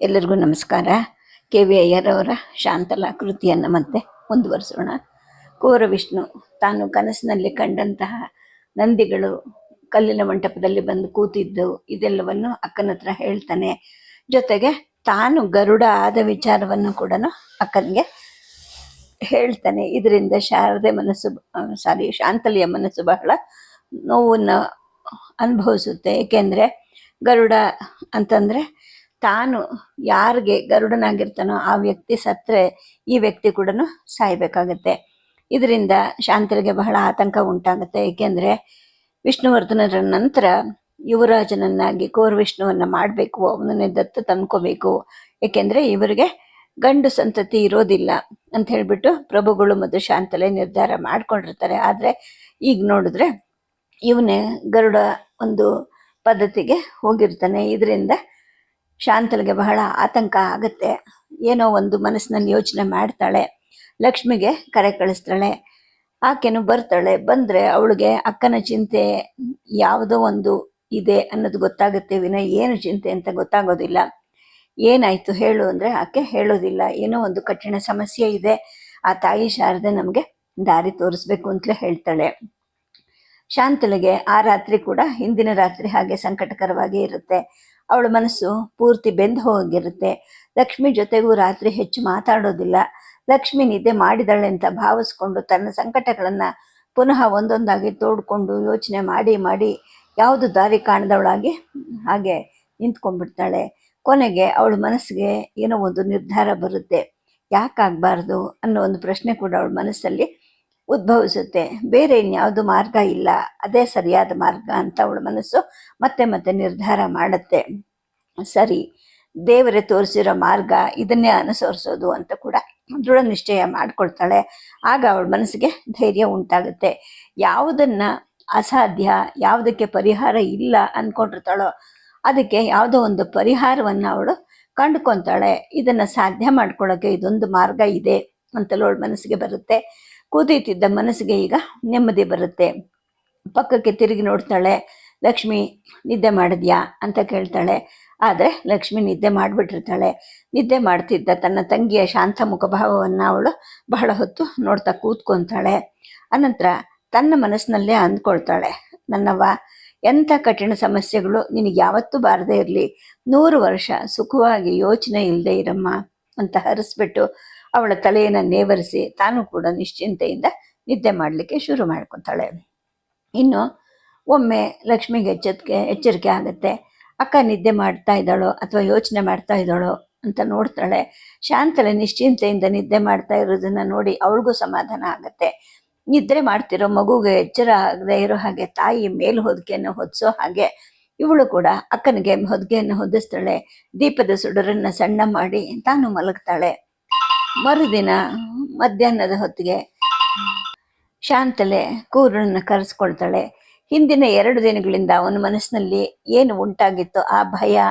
ಎಲ್ಲರಿಗೂ ನಮಸ್ಕಾರ. K V ಅಯ್ಯರವರ Shantala ಕೃತಿಯನ್ನು ಮತ್ತೆ ಮುಂದುವರಿಸೋಣ. ಕೋರ ವಿಷ್ಣು ತಾನು ಕನಸಿನಲ್ಲಿ ಕಂಡಂತಹ ನಂದಿಗಳು ಕಲ್ಲಿನ ಮಂಟಪದಲ್ಲಿ ಬಂದು ಕೂತಿದ್ದು ಇದೆಲ್ಲವನ್ನು ಅಕ್ಕನ ಹತ್ರ ಹೇಳ್ತಾನೆ. ಜೊತೆಗೆ ತಾನು ಗರುಡ ಆದ ವಿಚಾರವನ್ನು ಕೂಡ ಅಕ್ಕನಿಗೆ ಹೇಳ್ತಾನೆ. ಇದರಿಂದ ಶಾಂತಲೆಯ ಮನಸ್ಸು ಬಹಳ ನೋವನ್ನು ಅನುಭವಿಸುತ್ತೆ. ಏಕೆಂದರೆ ಗರುಡ ಅಂತಂದರೆ ತಾನು ಯಾರಿಗೆ ಗರುಡನಾಗಿರ್ತಾನೋ ಆ ವ್ಯಕ್ತಿ ಸತ್ತರೆ ಈ ವ್ಯಕ್ತಿ ಕೂಡ ಸಾಯಬೇಕಾಗತ್ತೆ. ಇದರಿಂದ ಶಾಂತಲಿಗೆ ಬಹಳ ಆತಂಕ ಉಂಟಾಗುತ್ತೆ. ಏಕೆಂದರೆ ವಿಷ್ಣುವರ್ಧನರ ನಂತರ ಯುವರಾಜನನ್ನಾಗಿ ಕೋರ ವಿಷ್ಣುವನ್ನು ಮಾಡಬೇಕು, ಅವನನ್ನೇ ದತ್ತು ತಂದ್ಕೋಬೇಕು. ಏಕೆಂದರೆ ಇವರಿಗೆ ಗಂಡು ಸಂತತಿ ಇರೋದಿಲ್ಲ ಅಂತ ಹೇಳಿಬಿಟ್ಟು ಪ್ರಭುಗಳು ಮತ್ತು ಶಾಂತಲೆ ನಿರ್ಧಾರ ಮಾಡ್ಕೊಂಡಿರ್ತಾರೆ. ಆದರೆ ಈಗ ನೋಡಿದ್ರೆ ಇವನೇ ಗರುಡ ಒಂದು ಪದ್ಧತಿಗೆ ಹೋಗಿರ್ತಾನೆ. ಇದರಿಂದ ಶಾಂತಲಿಗೆ ಬಹಳ ಆತಂಕ ಆಗುತ್ತೆ. ಏನೋ ಒಂದು ಮನಸ್ಸಿನಲ್ಲಿ ಯೋಚನೆ ಮಾಡ್ತಾಳೆ. ಲಕ್ಷ್ಮಿಗೆ ಕರೆ ಕಳಿಸ್ತಾಳೆ. ಆಕೆನು ಬರ್ತಾಳೆ. ಬಂದರೆ ಅವಳಿಗೆ ಅಕ್ಕನ ಚಿಂತೆ ಯಾವುದೋ ಒಂದು ಇದೆ ಅನ್ನೋದು ಗೊತ್ತಾಗುತ್ತೆ ವಿನ ಏನು ಚಿಂತೆ ಅಂತ ಗೊತ್ತಾಗೋದಿಲ್ಲ. ಏನಾಯಿತು ಹೇಳು ಅಂದರೆ ಆಕೆ ಹೇಳೋದಿಲ್ಲ. ಏನೋ ಒಂದು ಕಠಿಣ ಸಮಸ್ಯೆ ಇದೆ, ಆ ತಾಯಿ ಶಾರದೆ ನಮಗೆ ದಾರಿ ತೋರಿಸ್ಬೇಕು ಅಂತಲೇ ಹೇಳ್ತಾಳೆ. ಶಾಂತಲಿಗೆ ಆ ರಾತ್ರಿ ಕೂಡ ಹಿಂದಿನ ರಾತ್ರಿ ಹಾಗೆ ಸಂಕಟಕರವಾಗಿ ಇರುತ್ತೆ. ಅವಳ ಮನಸ್ಸು ಪೂರ್ತಿ ಬೆಂದು ಹೋಗಿರುತ್ತೆ. ಲಕ್ಷ್ಮಿ ಜೊತೆಗೂ ರಾತ್ರಿ ಹೆಚ್ಚು ಮಾತಾಡೋದಿಲ್ಲ. ಲಕ್ಷ್ಮಿ ನಿದ್ದೆ ಮಾಡಿದಾಳೆ ಅಂತ ಭಾವಿಸ್ಕೊಂಡು ತನ್ನ ಸಂಕಟಗಳನ್ನು ಪುನಃ ಒಂದೊಂದಾಗಿ ತೋಡ್ಕೊಂಡು ಯೋಚನೆ ಮಾಡಿ ಮಾಡಿ ಯಾವುದು ದಾರಿ ಕಾಣದವಳಾಗಿ ಹಾಗೆ ನಿಂತ್ಕೊಂಡ್ಬಿಡ್ತಾಳೆ. ಕೊನೆಗೆ ಅವಳ ಮನಸ್ಸಿಗೆ ಏನೋ ಒಂದು ನಿರ್ಧಾರ ಬರುತ್ತೆ. ಯಾಕಾಗಬಾರ್ದು ಅನ್ನೋ ಒಂದು ಪ್ರಶ್ನೆ ಕೂಡ ಅವಳ ಮನಸ್ಸಲ್ಲಿ ಉದ್ಭವಿಸುತ್ತೆ. ಬೇರೆ ಇನ್ಯಾವುದು ಮಾರ್ಗ ಇಲ್ಲ, ಅದೇ ಸರಿಯಾದ ಮಾರ್ಗ ಅಂತ ಅವಳ ಮನಸ್ಸು ಮತ್ತೆ ಮತ್ತೆ ನಿರ್ಧಾರ ಮಾಡುತ್ತೆ. ಸರಿ, ದೇವರೇ ತೋರಿಸಿರೋ ಮಾರ್ಗ ಇದನ್ನೇ ಅನುಸರಿಸೋದು ಅಂತ ಕೂಡ ದೃಢ ನಿಶ್ಚಯ ಮಾಡ್ಕೊಳ್ತಾಳೆ. ಆಗ ಅವಳ ಮನಸ್ಸಿಗೆ ಧೈರ್ಯ ಉಂಟಾಗುತ್ತೆ. ಯಾವುದನ್ನು ಅಸಾಧ್ಯ, ಯಾವುದಕ್ಕೆ ಪರಿಹಾರ ಇಲ್ಲ ಅಂದ್ಕೊಂಡಿರ್ತಾಳೋ ಅದಕ್ಕೆ ಯಾವುದೋ ಒಂದು ಪರಿಹಾರವನ್ನು ಅವಳು ಕಂಡುಕೊತಾಳೆ. ಇದನ್ನು ಸಾಧ್ಯ ಮಾಡ್ಕೊಳ್ಳೋಕ್ಕೆ ಇದೊಂದು ಮಾರ್ಗ ಇದೆ ಅಂತಲೂ ಅವಳ ಮನಸ್ಸಿಗೆ ಬರುತ್ತೆ. ಕೂದೀತಿದ್ದ ಮನಸ್ಸಿಗೆ ಈಗ ನೆಮ್ಮದಿ ಬರುತ್ತೆ. ಪಕ್ಕಕ್ಕೆ ತಿರುಗಿ ನೋಡ್ತಾಳೆ. ಲಕ್ಷ್ಮಿ ನಿದ್ದೆ ಮಾಡಿದ್ಯಾ ಅಂತ ಕೇಳ್ತಾಳೆ. ಆದರೆ ಲಕ್ಷ್ಮಿ ನಿದ್ದೆ ಮಾಡಿಬಿಟ್ಟಿರ್ತಾಳೆ. ನಿದ್ದೆ ಮಾಡ್ತಿದ್ದ ತನ್ನ ತಂಗಿಯ ಶಾಂತ ಮುಖಭಾವವನ್ನು ಅವಳು ಬಹಳ ಹೊತ್ತು ನೋಡ್ತಾ ಕೂತ್ಕೊತಾಳೆ. ಅನಂತರ ತನ್ನ ಮನಸ್ಸಿನಲ್ಲೇ ಅಂದ್ಕೊಳ್ತಾಳೆ, ನನ್ನವ್ವ, ಎಂಥ ಕಠಿಣ ಸಮಸ್ಯೆಗಳು ನಿನಗೆ ಯಾವತ್ತೂ ಬಾರದೇ ಇರಲಿ, 100 ವರ್ಷ ಸುಖವಾಗಿ ಯೋಚನೆ ಇಲ್ಲದೆ ಇರಮ್ಮ ಅಂತ ಹರಿಸ್ಬಿಟ್ಟು ಅವಳ ತಲೆಯನ್ನು ನೇವರಿಸಿ ತಾನು ಕೂಡ ನಿಶ್ಚಿಂತೆಯಿಂದ ನಿದ್ದೆ ಮಾಡಲಿಕ್ಕೆ ಶುರು ಮಾಡ್ಕೊತಾಳೆ. ಇನ್ನು ಒಮ್ಮೆ ಲಕ್ಷ್ಮಿಗೆ ಎಚ್ಚರಿಕೆ ಆಗುತ್ತೆ. ಅಕ್ಕ ನಿದ್ದೆ ಮಾಡ್ತಾ ಇದ್ದಾಳೋ ಅಥವಾ ಯೋಚನೆ ಮಾಡ್ತಾ ಇದ್ದಾಳೋ ಅಂತ ನೋಡ್ತಾಳೆ. ಶಾಂತಲೆ ನಿಶ್ಚಿಂತೆಯಿಂದ ನಿದ್ದೆ ಮಾಡ್ತಾ ಇರೋದನ್ನು ನೋಡಿ ಅವಳಿಗೂ ಸಮಾಧಾನ ಆಗುತ್ತೆ. ನಿದ್ರೆ ಮಾಡ್ತಿರೋ ಮಗುಗೆ ಎಚ್ಚರ ಆಗದೆ ಇರೋ ಹಾಗೆ ತಾಯಿ ಮೇಲು ಹೊದಿಕೆಯನ್ನು ಹೊದಿಸೋ ಹಾಗೆ ಇವಳು ಕೂಡ ಅಕ್ಕನಿಗೆ ಹೊದಿಕೆಯನ್ನು ಹೊದಿಸ್ತಾಳೆ. ದೀಪದ ಸುಡರನ್ನು ಸಣ್ಣ ಮಾಡಿ ತಾನು ಮಲಗ್ತಾಳೆ. ಮರುದಿನ ಮಧ್ಯಾಹ್ನದ ಹೊತ್ತಿಗೆ ಶಾಂತಲೆ ಕೂರನ್ನು ಕರೆಸ್ಕೊಳ್ತಾಳೆ. ಹಿಂದಿನ 2 ದಿನಗಳಿಂದ ಅವನ ಮನಸ್ಸಿನಲ್ಲಿ ಏನು ಉಂಟಾಗಿತ್ತೋ ಆ ಭಯ,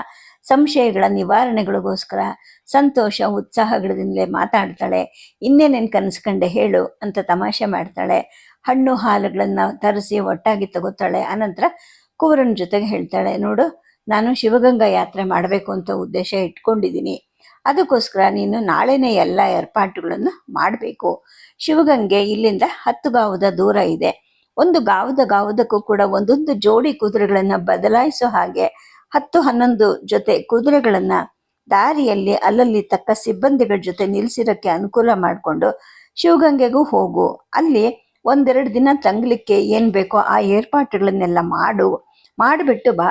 ಸಂಶಯಗಳ ನಿವಾರಣೆಗಳಿಗೋಸ್ಕರ ಸಂತೋಷ ಉತ್ಸಾಹಗಳಿಂದಲೇ ಮಾತಾಡ್ತಾಳೆ. ಇನ್ನೇನೇನು ಕನಸ್ಕಂಡೆ ಹೇಳು ಅಂತ ತಮಾಷೆ ಮಾಡ್ತಾಳೆ. ಹಣ್ಣು ಹಾಲುಗಳನ್ನು ತರಿಸಿ ಒಟ್ಟಾಗಿ ತಗೋತಾಳೆ. ಅನಂತರ ಕುವರನ ಜೊತೆಗೆ ಹೇಳ್ತಾಳೆ, ನೋಡು, ನಾನು ಶಿವಗಂಗಾ ಯಾತ್ರೆ ಮಾಡಬೇಕು ಅಂತ ಉದ್ದೇಶ ಇಟ್ಕೊಂಡಿದ್ದೀನಿ. ಅದಕ್ಕೋಸ್ಕರ ನೀನು ನಾಳೆನೇ ಎಲ್ಲ ಏರ್ಪಾಟುಗಳನ್ನು ಮಾಡಬೇಕು. ಶಿವಗಂಗೆ ಇಲ್ಲಿಂದ 10 ಗಾವದ ದೂರ ಇದೆ. ಒಂದು ಗಾವದಕ್ಕೂ ಕೂಡ ಒಂದೊಂದು ಜೋಡಿ ಕುದುರೆಗಳನ್ನು ಬದಲಾಯಿಸೋ ಹಾಗೆ 10-11 ಜೊತೆ ಕುದುರೆಗಳನ್ನು ದಾರಿಯಲ್ಲಿ ಅಲ್ಲಲ್ಲಿ ತಕ್ಕ ಸಿಬ್ಬಂದಿಗಳ ಜೊತೆ ನಿಲ್ಲಿಸಿರೋಕ್ಕೆ ಅನುಕೂಲ ಮಾಡಿಕೊಂಡು ಶಿವಗಂಗೆಗೂ ಹೋಗು. ಅಲ್ಲಿ 1-2 ದಿನ ತಂಗಲಿಕ್ಕೆ ಏನು ಬೇಕೋ ಆ ಏರ್ಪಾಟುಗಳನ್ನೆಲ್ಲ ಮಾಡಿಬಿಟ್ಟು ಬಾ.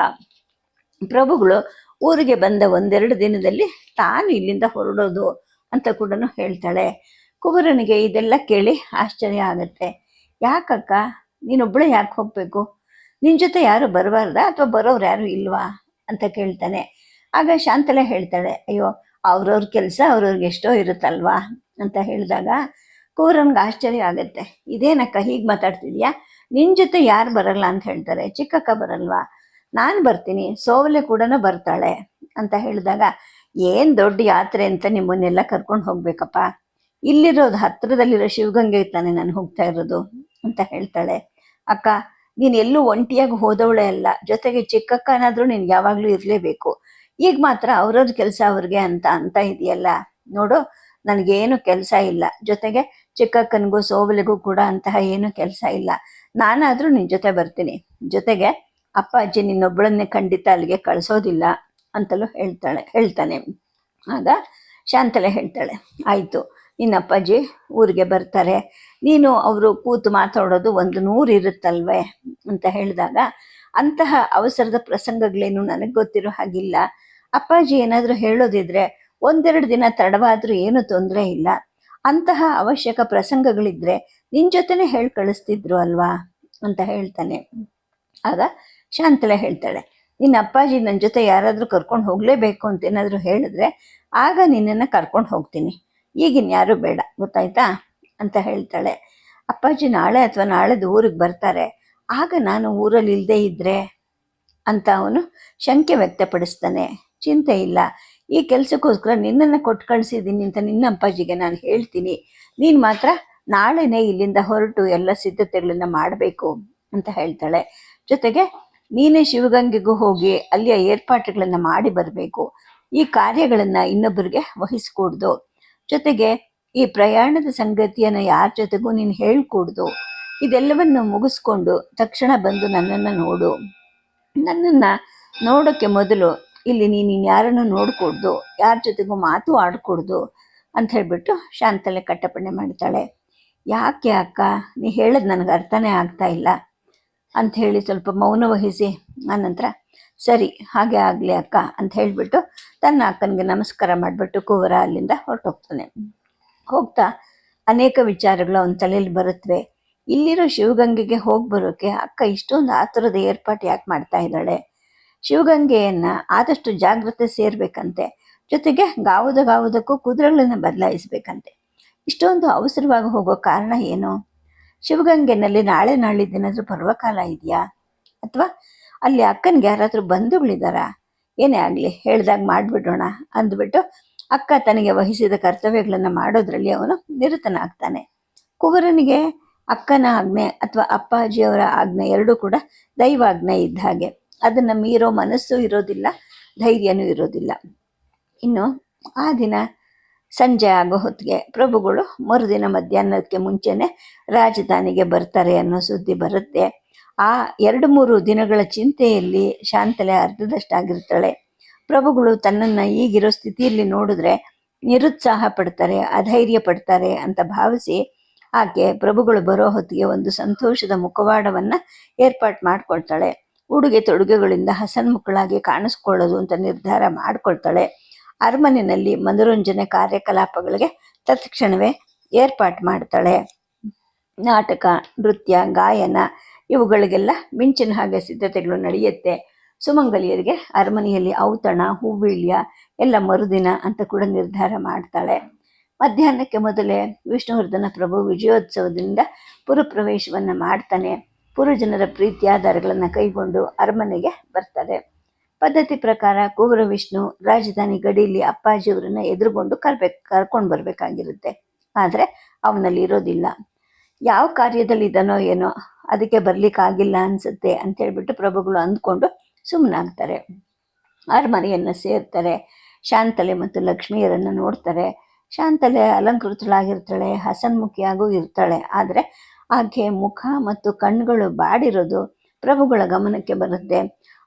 ಪ್ರಭುಗಳು ಊರಿಗೆ ಬಂದ 1-2 ದಿನದಲ್ಲಿ ತಾನು ಇಲ್ಲಿಂದ ಹೊರಡೋದು ಅಂತ ಕೂಡ ಹೇಳ್ತಾಳೆ. ಕುವರನಿಗೆ ಇದೆಲ್ಲ ಕೇಳಿ ಆಶ್ಚರ್ಯ ಆಗುತ್ತೆ. ಯಾಕಕ್ಕ, ನೀನೊಬ್ಬಳೇ ಯಾಕೆ ಹೋಗಬೇಕು? ನಿನ್ನ ಜೊತೆ ಯಾರು ಬರಬಾರ್ದಾ ಅಥವಾ ಬರೋರು ಯಾರು ಇಲ್ವಾ ಅಂತ ಕೇಳ್ತಾನೆ. ಆಗ ಶಾಂತಲೆ ಹೇಳ್ತಾಳೆ, ಅಯ್ಯೋ, ಅವ್ರವ್ರ ಕೆಲಸ ಅವ್ರವ್ರಿಗೆ ಎಷ್ಟೋ ಇರುತ್ತಲ್ವಾ ಅಂತ ಹೇಳಿದಾಗ ಕುವರನ್ಗೆ ಆಶ್ಚರ್ಯ ಆಗುತ್ತೆ. ಇದೇನಕ್ಕ ಹೀಗೆ ಮಾತಾಡ್ತಿದ್ಯಾ? ನಿನ್ನ ಜೊತೆ ಯಾರು ಬರಲ್ಲ ಅಂತ ಹೇಳ್ತಾರೆ. ಚಿಕ್ಕಕ್ಕ ಬರಲ್ವಾ? ನಾನು ಬರ್ತೀನಿ, ಸೋವಲೆ ಕೂಡ ಬರ್ತಾಳೆ ಅಂತ ಹೇಳಿದಾಗ, ಏನು ದೊಡ್ಡ ಯಾತ್ರೆ ಅಂತ ನಿಮ್ಮನ್ನೆಲ್ಲ ಕರ್ಕೊಂಡು ಹೋಗ್ಬೇಕಪ್ಪ, ಇಲ್ಲಿರೋದು ಹತ್ತಿರದಲ್ಲಿರೋ ಶಿವಗಂಗೆ ತಾನೇ ನಾನು ಹೋಗ್ತಾ ಇರೋದು ಅಂತ ಹೇಳ್ತಾಳೆ. ಅಕ್ಕ, ನೀನು ಎಲ್ಲೂ ಒಂಟಿಯಾಗಿ ಹೋದವಳೇ ಅಲ್ಲ, ಜೊತೆಗೆ ಚಿಕ್ಕಕ್ಕನಾದರೂ ನಿನ್ಗೆ ಯಾವಾಗಲೂ ಇರಲೇಬೇಕು. ಈಗ ಮಾತ್ರ ಅವ್ರವ್ರ ಕೆಲಸ ಅವ್ರಿಗೆ ಅಂತ ಇದೆಯಲ್ಲ. ನೋಡು, ನನಗೇನು ಕೆಲಸ ಇಲ್ಲ, ಜೊತೆಗೆ ಚಿಕ್ಕಕ್ಕನಿಗೂ ಸೋಬಲಿಗೂ ಕೂಡ ಅಂತಹ ಏನು ಕೆಲಸ ಇಲ್ಲ. ನಾನಾದರೂ ನಿನ್ನ ಜೊತೆ ಬರ್ತೀನಿ, ಜೊತೆಗೆ ಅಪ್ಪಾಜಿ ನಿನ್ನೊಬ್ಬಳನ್ನೇ ಖಂಡಿತ ಅಲ್ಲಿಗೆ ಕಳಿಸೋದಿಲ್ಲ ಅಂತಲೂ ಹೇಳ್ತಾನೆ. ಆಗ ಶಾಂತಲೆ ಹೇಳ್ತಾಳೆ, ಆಯಿತು, ನಿನ್ನ ಅಪ್ಪಾಜಿ ಊರಿಗೆ ಬರ್ತಾರೆ, ನೀನು ಅವರು ಕೂತು ಮಾತಾಡೋದು 100 ಇರುತ್ತಲ್ವೇ ಅಂತ ಹೇಳಿದಾಗ, ಅಂತಹ ಅವಸರದ ಪ್ರಸಂಗಗಳೇನು ನನಗೆ ಗೊತ್ತಿರೋ ಹಾಗಿಲ್ಲ. ಅಪ್ಪಾಜಿ ಏನಾದರೂ ಹೇಳೋದಿದ್ರೆ 1-2 ದಿನ ತಡವಾದರೂ ಏನು ತೊಂದರೆ ಇಲ್ಲ. ಅಂತಹ ಅವಶ್ಯಕ ಪ್ರಸಂಗಗಳಿದ್ರೆ ನಿನ್ನ ಜೊತೆನೇ ಹೇಳಿ ಕಳಿಸ್ತಿದ್ರು ಅಲ್ವಾ ಅಂತ ಹೇಳ್ತಾನೆ. ಆಗ ಶಾಂತಲೆ ಹೇಳ್ತಾಳೆ, ನಿನ್ನ ಅಪ್ಪಾಜಿ ನನ್ನ ಜೊತೆ ಯಾರಾದರೂ ಕರ್ಕೊಂಡು ಹೋಗಲೇಬೇಕು ಅಂತ ಏನಾದರೂ ಹೇಳಿದ್ರೆ ಆಗ ನಿನ್ನನ್ನು ಕರ್ಕೊಂಡು ಹೋಗ್ತೀನಿ, ಈಗಿನ ಯಾರೂ ಬೇಡ, ಗೊತ್ತಾಯ್ತಾ ಅಂತ ಹೇಳ್ತಾಳೆ. ಅಪ್ಪಾಜಿ ನಾಳೆ ಅಥವಾ ನಾಳೆದು ಊರಿಗೆ ಬರ್ತಾರೆ, ಆಗ ನಾನು ಊರಲ್ಲಿ ಇಲ್ಲದೆ ಇದ್ದರೆ ಅಂತ ಅವನು ಶಂಕೆ ವ್ಯಕ್ತಪಡಿಸ್ತಾನೆ. ಚಿಂತೆ ಇಲ್ಲ, ಈ ಕೆಲಸಕ್ಕೋಸ್ಕರ ನಿನ್ನನ್ನು ಕೊಟ್ಟು ಕಳಿಸಿದ್ದೀನಿ ಅಂತ ನಿನ್ನ ಅಪ್ಪಾಜಿಗೆ ನಾನು ಹೇಳ್ತೀನಿ, ನೀನು ಮಾತ್ರ ನಾಳೆನೇ ಇಲ್ಲಿಂದ ಹೊರಟು ಎಲ್ಲ ಸಿದ್ಧತೆಗಳನ್ನು ಮಾಡಬೇಕು ಅಂತ ಹೇಳ್ತಾಳೆ. ಜೊತೆಗೆ ನೀನೇ ಶಿವಗಂಗೆಗೂ ಹೋಗಿ ಅಲ್ಲಿಯ ಏರ್ಪಾಟುಗಳನ್ನು ಮಾಡಿ ಬರಬೇಕು, ಈ ಕಾರ್ಯಗಳನ್ನು ಇನ್ನೊಬ್ಬರಿಗೆ ವಹಿಸ್ಕೊಡ್ದು, ಜೊತೆಗೆ ಈ ಪ್ರಯಾಣದ ಸಂಗತಿಯನ್ನು ಯಾರ ಜೊತೆಗೂ ನೀನು ಹೇಳ್ಕೊಡ್ದು, ಇದೆಲ್ಲವನ್ನು ಮುಗಿಸ್ಕೊಂಡು ತಕ್ಷಣ ಬಂದು ನನ್ನನ್ನು ನೋಡು, ನನ್ನನ್ನು ನೋಡೋಕ್ಕೆ ಮೊದಲು ಇಲ್ಲಿ ನೀನು ಯಾರನ್ನು ನೋಡ್ಕೊಡ್ದು, ಯಾರ ಜೊತೆಗೂ ಮಾತು ಆಡ್ಕೊಡ್ದು ಅಂತ ಹೇಳ್ಬಿಟ್ಟು ಶಾಂತಲೆ ಕಟ್ಟಪಣೆ ಮಾಡ್ತಾಳೆ. ಯಾಕೆ ಅಕ್ಕ, ನೀ ಹೇಳೋದು ನನಗೆ ಅರ್ಥನೇ ಆಗ್ತಾ ಇಲ್ಲ ಅಂಥೇಳಿ ಸ್ವಲ್ಪ ಮೌನ ವಹಿಸಿ ಆನಂತರ ಸರಿ ಹಾಗೆ ಆಗಲಿ ಅಕ್ಕ ಅಂತ ಹೇಳಿಬಿಟ್ಟು ತನ್ನ ಅಕ್ಕನಿಗೆ ನಮಸ್ಕಾರ ಮಾಡಿಬಿಟ್ಟು ಕುವರ ಅಲ್ಲಿಂದ ಹೊರಟೋಗ್ತಾನೆ. ಹೋಗ್ತಾ ಅನೇಕ ವಿಚಾರಗಳು ಅವನ ತಲೆಯಲ್ಲಿ ಬರುತ್ತವೆ. ಇಲ್ಲಿರೋ ಶಿವಗಂಗೆಗೆ ಹೋಗಿ ಬರೋಕ್ಕೆ ಅಕ್ಕ ಇಷ್ಟೊಂದು ಆತುರದ ಏರ್ಪಾಟು ಯಾಕೆ ಮಾಡ್ತಾ ಇದ್ದಾಳೆ? ಶಿವಗಂಗೆಯನ್ನು ಆದಷ್ಟು ಜಾಗ್ರತೆ ಸೇರಬೇಕಂತೆ, ಜೊತೆಗೆ ಗಾವುದಕ್ಕೂ ಕುದುರೆಗಳನ್ನು ಬದಲಾಯಿಸಬೇಕಂತೆ. ಇಷ್ಟೊಂದು ಅವಸರವಾಗಿ ಹೋಗೋ ಕಾರಣ ಏನು? ಶಿವಗಂಗೆನಲ್ಲಿ ನಾಳೆ ನಾಳಿದ್ದೇನಾದರೂ ಪರ್ವಕಾಲ ಇದೆಯಾ? ಅಥವಾ ಅಲ್ಲಿ ಅಕ್ಕನಿಗೆ ಯಾರಾದರೂ ಬಂಧುಗಳಿದ್ದಾರಾ? ಏನೇ ಆಗಲಿ ಹೇಳ್ದಾಗ ಮಾಡಿಬಿಡೋಣ ಅಂದ್ಬಿಟ್ಟು ಅಕ್ಕ ತನಗೆ ವಹಿಸಿದ ಕರ್ತವ್ಯಗಳನ್ನು ಮಾಡೋದ್ರಲ್ಲಿ ಅವನು ನಿರತನಾಗ್ತಾನೆ. ಕುವರನಿಗೆ ಅಕ್ಕನ ಆಜ್ಞೆ ಅಥವಾ ಅಪ್ಪಾಜಿಯವರ ಆಜ್ಞೆ ಎರಡೂ ಕೂಡ ದೈವಾಜ್ಞೆ ಇದ್ದ ಹಾಗೆ, ಅದನ್ನು ಮೀರೋ ಮನಸ್ಸು ಇರೋದಿಲ್ಲ, ಧೈರ್ಯನೂ ಇರೋದಿಲ್ಲ. ಇನ್ನು ಆ ದಿನ ಸಂಜೆ ಆಗೋ ಹೊತ್ತಿಗೆ ಪ್ರಭುಗಳು ಮರುದಿನ ಮಧ್ಯಾಹ್ನಕ್ಕೆ ಮುಂಚೆನೆ ರಾಜಧಾನಿಗೆ ಬರ್ತಾರೆ ಅನ್ನೋ ಸುದ್ದಿ ಬರುತ್ತೆ. ಆ 2-3 ದಿನಗಳ ಚಿಂತೆಯಲ್ಲಿ ಶಾಂತಲೆ ಅರ್ಧದಷ್ಟಾಗಿರ್ತಾಳೆ. ಪ್ರಭುಗಳು ತನ್ನನ್ನು ಈಗಿರೋ ಸ್ಥಿತಿಯಲ್ಲಿ ನೋಡಿದ್ರೆ ನಿರುತ್ಸಾಹ ಪಡ್ತಾರೆ, ಅಧೈರ್ಯ ಪಡ್ತಾರೆ ಅಂತ ಭಾವಿಸಿ ಆಕೆ ಪ್ರಭುಗಳು ಬರೋ ಹೊತ್ತಿಗೆ ಒಂದು ಸಂತೋಷದ ಮುಖವಾಡವನ್ನು ಏರ್ಪಾಟ್ ಮಾಡ್ಕೊಳ್ತಾಳೆ. ಉಡುಗೆ ತೊಡುಗೆಗಳಿಂದ ಹಸನ್ಮುಖಳಾಗಿ ಕಾಣಿಸ್ಕೊಳ್ಳೋದು ಅಂತ ನಿರ್ಧಾರ ಮಾಡ್ಕೊಳ್ತಾಳೆ. ಅರಮನೆಯಲ್ಲಿ ಮನೋರಂಜನೆ ಕಾರ್ಯಕಲಾಪಗಳಿಗೆ ತತ್ಕ್ಷಣವೇ ಏರ್ಪಾಟ್ ಮಾಡ್ತಾಳೆ. ನಾಟಕ, ನೃತ್ಯ, ಗಾಯನ ಇವುಗಳಿಗೆಲ್ಲ ಮಿಂಚಿನ ಹಾಗೆ ಸಿದ್ಧತೆಗಳು ನಡೆಯುತ್ತೆ. ಸುಮಂಗಲಿಯರಿಗೆ ಅರಮನೆಯಲ್ಲಿ ಔತಣ, ಹೂವೀಳ್ಯ ಎಲ್ಲ ಮರುದಿನ ಅಂತ ಕೂಡ ನಿರ್ಧಾರ ಮಾಡ್ತಾಳೆ. ಮಧ್ಯಾಹ್ನಕ್ಕೆ ಮೊದಲೇ ವಿಷ್ಣುವರ್ಧನ ಪ್ರಭು ವಿಜಯೋತ್ಸವದಿಂದ ಪುರಪ್ರವೇಶವನ್ನು ಮಾಡ್ತಾನೆ. ಪುರಜನರ ಪ್ರೀತಿಯಾಧಾರಗಳನ್ನು ಕೈಗೊಂಡು ಅರಮನೆಗೆ ಬರ್ತಾರೆ. ಪದ್ಧತಿ ಪ್ರಕಾರ ಕುವರ ವಿಷ್ಣು ರಾಜಧಾನಿ ಗಡಿಯಲ್ಲಿ ಅಪ್ಪಾಜಿಯವರನ್ನ ಎದುರುಗೊಂಡು ಕರ್ಕೊಂಡು ಬರಬೇಕಾಗಿರುತ್ತೆ. ಆದರೆ ಅವನಲ್ಲಿ ಇರೋದಿಲ್ಲ. ಯಾವ ಕಾರ್ಯದಲ್ಲಿ ಇದನೋ ಏನೋ, ಅದಕ್ಕೆ ಬರಲಿಕ್ಕಾಗಿಲ್ಲ ಅನಿಸುತ್ತೆ ಅಂತೇಳ್ಬಿಟ್ಟು ಪ್ರಭುಗಳು ಅಂದ್ಕೊಂಡು ಸುಮ್ಮನಾಗ್ತಾರೆ. ಅರಮನೆಯನ್ನು ಸೇರ್ತಾರೆ. ಶಾಂತಲೆ ಮತ್ತು ಲಕ್ಷ್ಮಿಯರನ್ನು ನೋಡ್ತಾರೆ. ಶಾಂತಲೆ ಅಲಂಕೃತಳಾಗಿರ್ತಾಳೆ, ಹಸನ್ಮುಖಿಯಾಗೂ ಇರ್ತಾಳೆ. ಆದರೆ ಆಕೆ ಮುಖ ಮತ್ತು ಕಣ್ಣುಗಳು ಬಾಡಿರೋದು ಪ್ರಭುಗಳ ಗಮನಕ್ಕೆ ಬರುತ್ತೆ.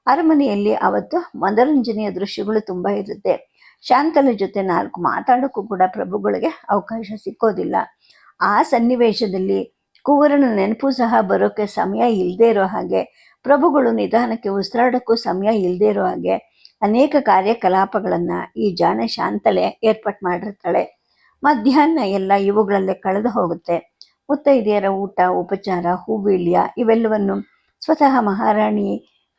ಅರಮನೆಯಲ್ಲಿ ಅವತ್ತು ಮನೋರಂಜನೆಯ ದೃಶ್ಯಗಳು ತುಂಬ ಇರುತ್ತೆ. ಶಾಂತಲೆ ಜೊತೆ 4 ಮಾತಾಡೋಕ್ಕೂ ಕೂಡ ಪ್ರಭುಗಳಿಗೆ ಅವಕಾಶ ಸಿಕ್ಕೋದಿಲ್ಲ. ಆ ಸನ್ನಿವೇಶದಲ್ಲಿ ಕುವರನ ನೆನಪು ಸಹ ಬರೋಕ್ಕೆ ಸಮಯ ಇಲ್ಲದೇ ಇರೋ ಹಾಗೆ, ಪ್ರಭುಗಳು ನಿಧಾನಕ್ಕೆ ಉಸಿರಾಡೋಕ್ಕೂ ಸಮಯ ಇಲ್ಲದೇ ಇರೋ ಹಾಗೆ ಅನೇಕ ಕಾರ್ಯಕಲಾಪಗಳನ್ನು ಈ ಜಾಣೆ ಶಾಂತಲೆ ಏರ್ಪಾಟ್ ಮಾಡಿರ್ತಾಳೆ. ಮಧ್ಯಾಹ್ನ ಎಲ್ಲ ಇವುಗಳಲ್ಲೇ ಕಳೆದು ಹೋಗುತ್ತೆ. ಮುತ್ತೈದೆಯರ ಊಟ, ಉಪಚಾರ, ಹೂವೀಳ್ಯ ಇವೆಲ್ಲವನ್ನು ಸ್ವತಃ ಮಹಾರಾಣಿ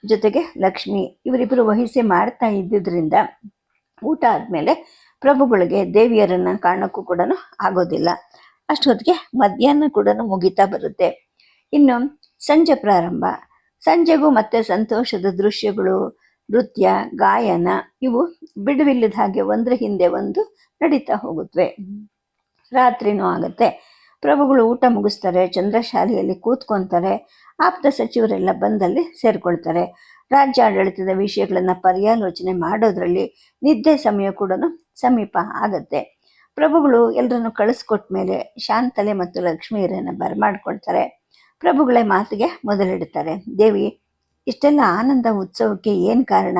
ಜೊತೆಗೆ ಲಕ್ಷ್ಮಿ ಇವರಿಬ್ಬರು ವಹಿಸಿ ಮಾಡ್ತಾ ಇದ್ದಿದ್ದರಿಂದ ಊಟ ಆದಮೇಲೆ ಪ್ರಭುಗಳಿಗೆ ದೇವಿಯರನ್ನು ಕಾಣೋಕ್ಕೂ ಕೂಡ ಆಗೋದಿಲ್ಲ. ಅಷ್ಟೊತ್ತಿಗೆ ಮಧ್ಯಾಹ್ನ ಕೂಡ ಮುಗಿತಾ ಬರುತ್ತೆ. ಇನ್ನು ಸಂಜೆ ಪ್ರಾರಂಭ. ಸಂಜೆಗೂ ಮತ್ತೆ ಸಂತೋಷದ ದೃಶ್ಯಗಳು, ನೃತ್ಯ, ಗಾಯನ ಇವು ಬಿಡುವಿಲ್ಲದ ಹಾಗೆ ಒಂದರ ಹಿಂದೆ ಒಂದು ನಡೀತಾ ಹೋಗುತ್ತವೆ. ರಾತ್ರಿನೂ ಆಗುತ್ತೆ. ಪ್ರಭುಗಳು ಊಟ ಮುಗಿಸ್ತಾರೆ, ಚಂದ್ರಶಾಲೆಯಲ್ಲಿ ಕೂತ್ಕೊತಾರೆ. ಆಪ್ತ ಸಚಿವರೆಲ್ಲ ಬಂದಲ್ಲಿ ಸೇರ್ಕೊಳ್ತಾರೆ. ರಾಜ್ಯ ಆಡಳಿತದ ವಿಷಯಗಳನ್ನು ಪರ್ಯಾಲೋಚನೆ ಮಾಡೋದ್ರಲ್ಲಿ ನಿದ್ದೆ ಸಮಯ ಕೂಡ ಸಮೀಪ ಆಗತ್ತೆ. ಪ್ರಭುಗಳು ಎಲ್ಲರನ್ನು ಕಳಿಸ್ಕೊಟ್ಟ ಮೇಲೆ ಶಾಂತಲೆ ಮತ್ತು ಲಕ್ಷ್ಮೀಯರನ್ನು ಬರಮಾಡ್ಕೊಳ್ತಾರೆ. ಪ್ರಭುಗಳೇ ಮಾತಿಗೆ ಮೊದಲಿಡ್ತಾರೆ. ದೇವಿ, ಇಷ್ಟೆಲ್ಲ ಆನಂದ ಉತ್ಸವಕ್ಕೆ ಏನು ಕಾರಣ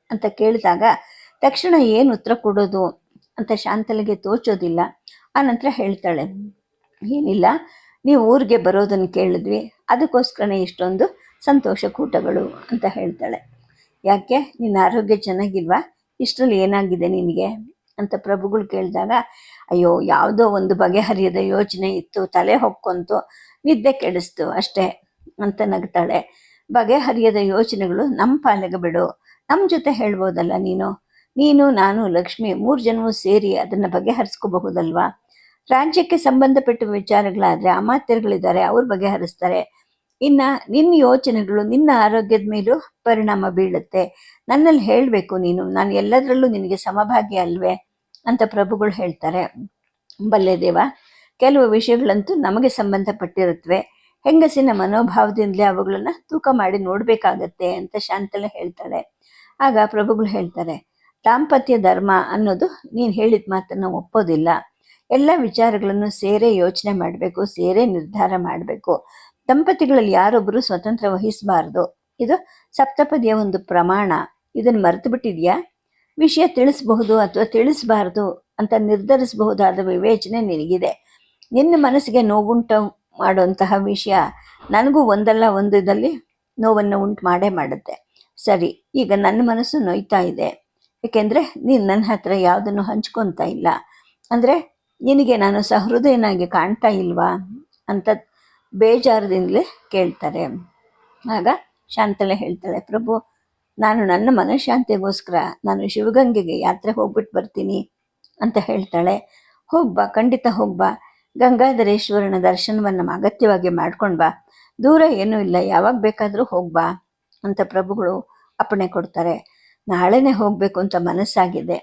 ಅಂತ ಕೇಳಿದಾಗ ತಕ್ಷಣ ಏನು ಉತ್ತರ ಕೊಡೋದು ಅಂತ ಶಾಂತಲೆಗೆ ತೋಚೋದಿಲ್ಲ. ಆನಂತರ ಹೇಳ್ತಾಳೆ, ಏನಿಲ್ಲ, ನೀವು ಊರಿಗೆ ಬರೋದನ್ನು ಕೇಳಿದ್ವಿ, ಅದಕ್ಕೋಸ್ಕರನೇ ಇಷ್ಟೊಂದು ಸಂತೋಷ ಕೂಟಗಳು ಅಂತ ಹೇಳ್ತಾಳೆ. ಯಾಕೆ, ನಿನ್ನ ಆರೋಗ್ಯ ಚೆನ್ನಾಗಿಲ್ವಾ? ಇಷ್ಟರಲ್ಲಿ ಏನಾಗಿದೆ ನಿನಗೆ ಅಂತ ಪ್ರಭುಗಳು ಕೇಳಿದಾಗ, ಅಯ್ಯೋ ಯಾವುದೋ ಒಂದು ಬಗೆಹರಿಯದ ಯೋಚನೆ ಇತ್ತು, ತಲೆ ಹೊಕ್ಕೊಂತು, ನಿದ್ದೆ ಕೆಡಿಸ್ತು ಅಷ್ಟೇ ಅಂತ ನಗ್ತಾಳೆ. ಬಗೆಹರಿಯದ ಯೋಚನೆಗಳು ನಮ್ಮ ಪಾಲಿಗೆ ಬಿಡು, ನಮ್ಮ ಜೊತೆ ಹೇಳ್ಬೋದಲ್ಲ ನೀನು ನಾನು ಲಕ್ಷ್ಮಿ 3 ಜನವೂ ಸೇರಿ ಅದನ್ನು ಬಗೆಹರಿಸ್ಕೋಬಹುದಲ್ವಾ? ರಾಜ್ಯಕ್ಕೆ ಸಂಬಂಧಪಟ್ಟ ವಿಚಾರಗಳಾದರೆ ಅಮಾತ್ಯರುಗಳಿದ್ದಾರೆ, ಅವ್ರು ಬಗೆಹರಿಸ್ತಾರೆ. ಇನ್ನು ನಿನ್ನ ಯೋಚನೆಗಳು ನಿನ್ನ ಆರೋಗ್ಯದ ಮೇಲೂ ಪರಿಣಾಮ ಬೀಳುತ್ತೆ. ನನ್ನಲ್ಲಿ ಹೇಳಬೇಕು ನೀನು, ನಾನು ಎಲ್ಲದರಲ್ಲೂ ನಿನಗೆ ಸಮಭಾಗಿ ಅಲ್ವೇ ಅಂತ ಪ್ರಭುಗಳು ಹೇಳ್ತಾರೆ. ಬಲ್ಲೆ ದೇವ, ಕೆಲವು ವಿಷಯಗಳಂತೂ ನಮಗೆ ಸಂಬಂಧಪಟ್ಟಿರುತ್ತವೆ. ಹೆಂಗಸಿನ ಮನೋಭಾವದಿಂದಲೇ ಅವುಗಳನ್ನು ತೂಕ ಮಾಡಿ ನೋಡಬೇಕಾಗತ್ತೆ ಅಂತ ಶಾಂತಲೆ ಹೇಳ್ತಾಳೆ. ಆಗ ಪ್ರಭುಗಳು ಹೇಳ್ತಾರೆ, ದಾಂಪತ್ಯ ಧರ್ಮ ಅನ್ನೋದು ನೀನು ಹೇಳಿದ ಮಾತನ್ನು ಒಪ್ಪೋದಿಲ್ಲ. ಎಲ್ಲ ವಿಚಾರಗಳನ್ನು ಸೇರೇ ಯೋಚನೆ ಮಾಡಬೇಕು, ಸೇರೇ ನಿರ್ಧಾರ ಮಾಡಬೇಕು. ದಂಪತಿಗಳಲ್ಲಿ ಯಾರೊಬ್ಬರು ಸ್ವತಂತ್ರ ವಹಿಸಬಾರ್ದು. ಇದು ಸಪ್ತಪದಿಯ ಒಂದು ಪ್ರಮಾಣ. ಇದನ್ನು ಮರೆತು ಬಿಟ್ಟಿದ್ಯಾ? ವಿಷಯ ತಿಳಿಸಬಹುದು ಅಥವಾ ತಿಳಿಸಬಾರ್ದು ಅಂತ ನಿರ್ಧರಿಸಬಹುದಾದ ವಿವೇಚನೆ ನಿನಗಿದೆ. ನಿನ್ನ ಮನಸ್ಸಿಗೆ ನೋವುಂಟು ಮಾಡುವಂತಹ ವಿಷಯ ನನಗೂ ಒಂದಲ್ಲ ಒಂದು ಇದರಲ್ಲಿ ನೋವನ್ನು ಉಂಟು ಮಾಡೇ ಮಾಡುತ್ತೆ. ಸರಿ, ಈಗ ನನ್ನ ಮನಸ್ಸು ನೋಯ್ತಾ ಇದೆ, ಏಕೆಂದರೆ ನೀನು ನನ್ನ ಹತ್ರ ಯಾವುದನ್ನು ಹಂಚ್ಕೊತಾ ಇಲ್ಲ. ಅಂದರೆ ನಿನಗೆ ನಾನು ಸಹೃದಯನಾಗಿ ಕಾಣ್ತಾ ಇಲ್ವಾ ಅಂತ ಬೇಜಾರದಿಂದಲೇ ಕೇಳ್ತಾರೆ. ಆಗ ಶಾಂತಲೆ ಹೇಳ್ತಾಳೆ, ಪ್ರಭು, ನಾನು ನನ್ನ ಮನಃಶಾಂತಿಗೋಸ್ಕರ ನಾನು ಶಿವಗಂಗೆಗೆ ಯಾತ್ರೆ ಹೋಗ್ಬಿಟ್ಟು ಬರ್ತೀನಿ ಅಂತ ಹೇಳ್ತಾಳೆ. ಹೋಗ್ಬಾ, ಖಂಡಿತ ಹೋಗ್ಬಾ. ಗಂಗಾಧರೇಶ್ವರನ ದರ್ಶನವನ್ನು ಅಗತ್ಯವಾಗಿ ಮಾಡ್ಕೊಂಡು ಬಾ. ದೂರ ಏನೂ ಇಲ್ಲ, ಯಾವಾಗ ಬೇಕಾದರೂ ಹೋಗ್ಬಾ ಅಂತ ಪ್ರಭುಗಳು ಅಪ್ಪಣೆ ಕೊಡ್ತಾರೆ. ನಾಳೆನೇ ಹೋಗಬೇಕು ಅಂತ ಮನಸ್ಸಾಗಿದೆ,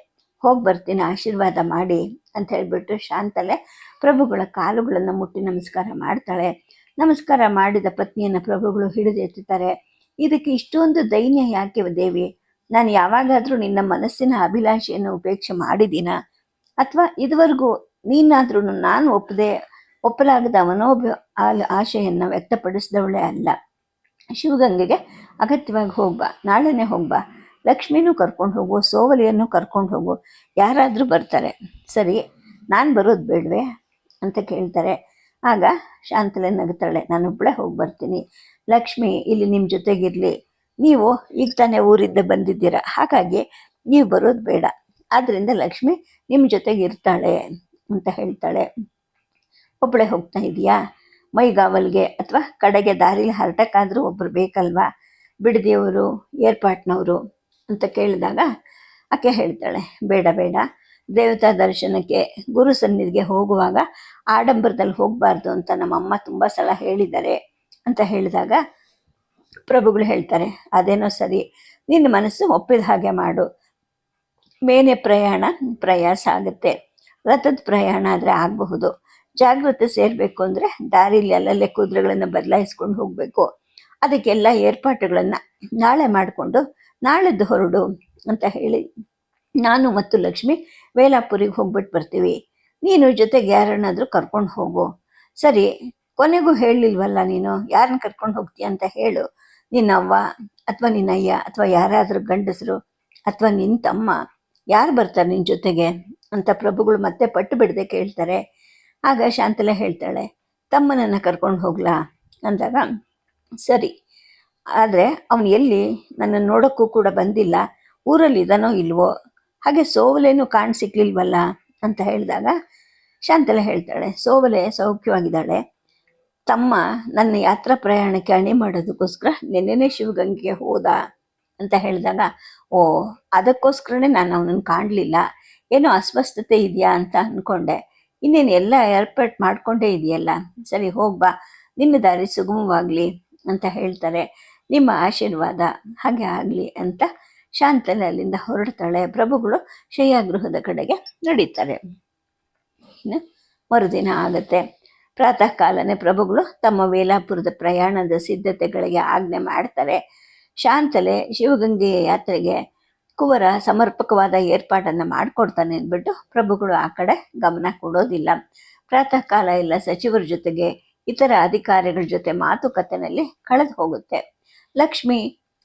ಹೋಗಿ ಬರ್ತೀನಿ, ಆಶೀರ್ವಾದ ಮಾಡಿ ಅಂತ ಹೇಳಿಬಿಟ್ಟು ಶಾಂತಲೆ ಪ್ರಭುಗಳ ಕಾಲುಗಳನ್ನು ಮುಟ್ಟಿ ನಮಸ್ಕಾರ ಮಾಡ್ತಾಳೆ. ನಮಸ್ಕಾರ ಮಾಡಿದ ಪತ್ನಿಯನ್ನು ಪ್ರಭುಗಳು ಹಿಡಿದೆತ್ತುತ್ತಾರೆ. ಇದಕ್ಕೆ ಇಷ್ಟೊಂದು ದೈನ್ಯ ಯಾಕೆ ದೇವಿ? ನಾನು ಯಾವಾಗಾದರೂ ನಿನ್ನ ಮನಸ್ಸಿನ ಅಭಿಲಾಷೆಯನ್ನು ಉಪೇಕ್ಷೆ ಮಾಡಿದ್ದೀನ? ಅಥವಾ ಇದುವರೆಗೂ ನೀನಾದ್ರೂ ನಾನು ಒಪ್ಪಲಾಗದ ಆಶೆಯನ್ನು ವ್ಯಕ್ತಪಡಿಸಿದವಳೇ ಅಲ್ಲ. ಶಿವಗಂಗೆಗೆ ಅಗತ್ಯವಾಗಿ ಹೋಗ್ಬಾ, ನಾಳೆನೇ ಹೋಗ್ಬಾ. ಲಕ್ಷ್ಮಿನೂ ಕರ್ಕೊಂಡು ಹೋಗು, ಸೋವಲಿಯನ್ನು ಕರ್ಕೊಂಡು ಹೋಗು, ಯಾರಾದರೂ ಬರ್ತಾರೆ. ಸರಿ, ನಾನು ಬರೋದು ಬೇಡವೇ ಅಂತ ಕೇಳ್ತಾರೆ. ಆಗ ಶಾಂತಲೆ ನಗ್ತಾಳೆ, ನಾನೊಬ್ಬಳೇ ಹೋಗಿ ಬರ್ತೀನಿ. ಲಕ್ಷ್ಮಿ ಇಲ್ಲಿ ನಿಮ್ಮ ಜೊತೆಗಿರಲಿ. ನೀವು ಈಗ ತಾನೇ ಊರಿಂದ ಬಂದಿದ್ದೀರ, ಹಾಗಾಗಿ ನೀವು ಬರೋದು ಬೇಡ. ಆದ್ದರಿಂದ ಲಕ್ಷ್ಮಿ ನಿಮ್ಮ ಜೊತೆಗೆ ಇರ್ತಾಳೆ ಅಂತ ಹೇಳ್ತಾಳೆ. ಒಬ್ಬಳೇ ಹೋಗ್ತಾ ಇದೆಯಾ? ಮೈಗಾವಲ್ಗೆ ಅಥವಾ ಕಡೆಗೆ ದಾರಿಲಿ ಹರಟಕ್ಕಾದರೂ ಒಬ್ಬರು ಬೇಕಲ್ವಾ? ಬಿಡದಿಯವರು, ಏರ್ಪಾಟ್ನವರು ಅಂತ ಕೇಳಿದಾಗ ಆಕೆ ಹೇಳ್ತಾಳೆ, ಬೇಡ, ದೇವತಾ ದರ್ಶನಕ್ಕೆ ಗುರು ಸನ್ನಿಧಿಗೆ ಹೋಗುವಾಗ ಆಡಂಬರದಲ್ಲಿ ಹೋಗಬಾರ್ದು ಅಂತ ನಮ್ಮಮ್ಮ ತುಂಬ ಸಲ ಹೇಳಿದ್ದಾರೆ ಅಂತ ಹೇಳಿದಾಗ ಪ್ರಭುಗಳು ಹೇಳ್ತಾರೆ, ಅದೇನೋ ಸರಿ, ನಿನ್ನ ಮನಸ್ಸು ಒಪ್ಪಿದ ಹಾಗೆ ಮಾಡು. ಮೇನೆ ಪ್ರಯಾಸ ಆಗುತ್ತೆ, ರಥದ ಪ್ರಯಾಣ ಆದರೆ ಆಗಬಹುದು. ಜಾಗೃತಿ ಸೇರಬೇಕು ಅಂದರೆ ದಾರಿಲಿ ಅಲ್ಲಲ್ಲೇ ಕುದುರೆಗಳನ್ನು ಬದಲಾಯಿಸ್ಕೊಂಡು ಹೋಗಬೇಕು. ಅದಕ್ಕೆಲ್ಲ ಏರ್ಪಾಟುಗಳನ್ನು ನಾಳೆ ಮಾಡಿಕೊಂಡು ನಾಳೆದ್ದು ಹೊರಡು ಅಂತ ಹೇಳಿ ನಾನು ಮತ್ತು ಲಕ್ಷ್ಮಿ ವೇಲಾಪುರಿಗೆ ಹೋಗ್ಬಿಟ್ಟು ಬರ್ತೀವಿ. ನೀನು ಜೊತೆಗೆ ಯಾರನ್ನಾದರೂ ಕರ್ಕೊಂಡು ಹೋಗು. ಸರಿ, ಕೊನೆಗೂ ಹೇಳಲಿಲ್ವಲ್ಲ ನೀನು, ಯಾರನ್ನ ಕರ್ಕೊಂಡು ಹೋಗ್ತೀಯ ಅಂತ ಹೇಳು. ನಿನ್ನವ್ವ ಅಥವಾ ನಿನ್ನಯ್ಯ ಅಥವಾ ಯಾರಾದರೂ ಗಂಡಸರು ಅಥವಾ ನಿನ್ನ ತಮ್ಮ ಯಾರು ಬರ್ತಾರೆ ನಿನ್ನ ಜೊತೆಗೆ ಅಂತ ಪ್ರಭುಗಳು ಮತ್ತೆ ಪಟ್ಟು ಬಿಡದೆ ಕೇಳ್ತಾರೆ. ಆಗ ಶಾಂತಲೆ ಹೇಳ್ತಾಳೆ, ತಮ್ಮನನ್ನು ಕರ್ಕೊಂಡು ಹೋಗ್ಲಾ ಅಂದಾಗ ಸರಿ, ಆದರೆ ಅವನು ಎಲ್ಲಿ ನನ್ನ ನೋಡೋಕ್ಕೂ ಕೂಡ ಬಂದಿಲ್ಲ, ಊರಲ್ಲಿ ಇದಾನೋ ಇಲ್ವೋ, ಹಾಗೆ ಸೋವಲೇನು ಸಿಕ್ಲಿಲ್ವಲ್ಲ ಅಂತ ಹೇಳಿದಾಗ ಶಾಂತಲೆ ಹೇಳ್ತಾಳೆ, ಸೋವಲೆ ಸೌಖ್ಯವಾಗಿದ್ದಾಳೆ. ತಮ್ಮ ನನ್ನ ಯಾತ್ರಾ ಪ್ರಯಾಣಕ್ಕೆ ಅಣಿ ಮಾಡೋದಕ್ಕೋಸ್ಕರ ನೆನ್ನೆನೇ ಶಿವಗಂಗೆಗೆ ಹೋದ ಅಂತ ಹೇಳಿದಾಗ, ಓ, ಅದಕ್ಕೋಸ್ಕರನೇ ನಾನು ಅವನನ್ನು ಕಾಣಲಿಲ್ಲ, ಏನೋ ಅಸ್ವಸ್ಥತೆ ಇದೆಯಾ ಅಂತ ಅಂದ್ಕೊಂಡೆ. ಇನ್ನೇನು ಎಲ್ಲ ಏರ್ಪಾಟ್ ಮಾಡಿಕೊಂಡೇ ಇದೆಯಲ್ಲ, ಸರಿ ಹೋಗ್ಬಾ, ನಿನ್ನ ದಾರಿ ಸುಗಮವಾಗಲಿ ಅಂತ ಹೇಳ್ತಾರೆ. ನಿಮ್ಮ ಆಶೀರ್ವಾದ ಹಾಗೆ ಆಗಲಿ ಅಂತ ಶಾಂತಲೆ ಅಲ್ಲಿಂದ ಹೊರಡ್ತಾಳೆ. ಪ್ರಭುಗಳು ಶಯ್ಯಾಗೃಹದ ಕಡೆಗೆ ನಡೀತಾರೆ. ಇನ್ನು ಮರುದಿನ ಆಗುತ್ತೆ. ಪ್ರಾತಃ ಕಾಲನೇ ಪ್ರಭುಗಳು ತಮ್ಮ ವೇಲಾಪುರದ ಪ್ರಯಾಣದ ಸಿದ್ಧತೆಗಳಿಗೆ ಆಜ್ಞೆ ಮಾಡ್ತಾರೆ. ಶಾಂತಲೆ ಶಿವಗಂಗೆಯ ಯಾತ್ರೆಗೆ ಕುವರ ಸಮರ್ಪಕವಾದ ಏರ್ಪಾಡನ್ನು ಮಾಡಿಕೊಡ್ತಾನೆ ಅಂದ್ಬಿಟ್ಟು ಪ್ರಭುಗಳು ಆ ಕಡೆ ಗಮನ ಕೊಡೋದಿಲ್ಲ. ಪ್ರಾತಃ ಕಾಲ ಎಲ್ಲ ಸಚಿವರ ಜೊತೆಗೆ ಇತರ ಅಧಿಕಾರಿಗಳ ಜೊತೆ ಮಾತುಕತೆನಲ್ಲಿ ಕಳೆದು ಹೋಗುತ್ತೆ. ಲಕ್ಷ್ಮಿ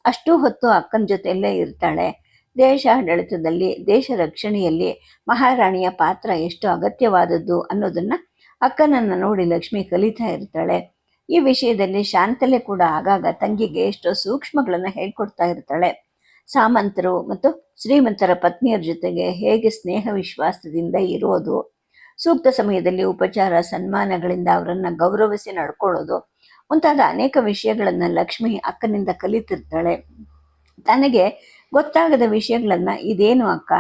ಅಷ್ಟೂ ಹೊತ್ತು ಅಕ್ಕನ ಜೊತೆಯಲ್ಲೇ ಇರ್ತಾಳೆ. ದೇಶಾಡಳಿತದಲ್ಲಿ, ದೇಶ ರಕ್ಷಣೆಯಲ್ಲಿ ಮಹಾರಾಣಿಯ ಪಾತ್ರ ಎಷ್ಟು ಅಗತ್ಯವಾದದ್ದು ಅನ್ನೋದನ್ನ ಅಕ್ಕನನ್ನು ನೋಡಿ ಲಕ್ಷ್ಮಿ ಕಲಿತಾ ಇರ್ತಾಳೆ. ಈ ವಿಷಯದಲ್ಲಿ ಶಾಂತಲೆ ಕೂಡ ಆಗಾಗ ತಂಗಿಗೆ ಎಷ್ಟೋ ಸೂಕ್ಷ್ಮಗಳನ್ನು ಹೇಳ್ಕೊಡ್ತಾ ಇರ್ತಾಳೆ. ಸಾಮಂತರು ಮತ್ತು ಶ್ರೀಮಂತರ ಪತ್ನಿಯರ ಜೊತೆಗೆ ಹೇಗೆ ಸ್ನೇಹ ವಿಶ್ವಾಸದಿಂದ ಇರೋದು, ಸೂಕ್ತ ಸಮಯದಲ್ಲಿ ಉಪಚಾರ ಸನ್ಮಾನಗಳಿಂದ ಅವರನ್ನು ಗೌರವಿಸಿ ನಡ್ಕೊಳ್ಳೋದು ಮುಂತಾದ ಅನೇಕ ವಿಷಯಗಳನ್ನು ಲಕ್ಷ್ಮಿ ಅಕ್ಕನಿಂದ ಕಲಿತಿರ್ತಾಳೆ. ತನಗೆ ಗೊತ್ತಾಗದ ವಿಷಯಗಳನ್ನು ಇದೇನು ಅಕ್ಕ,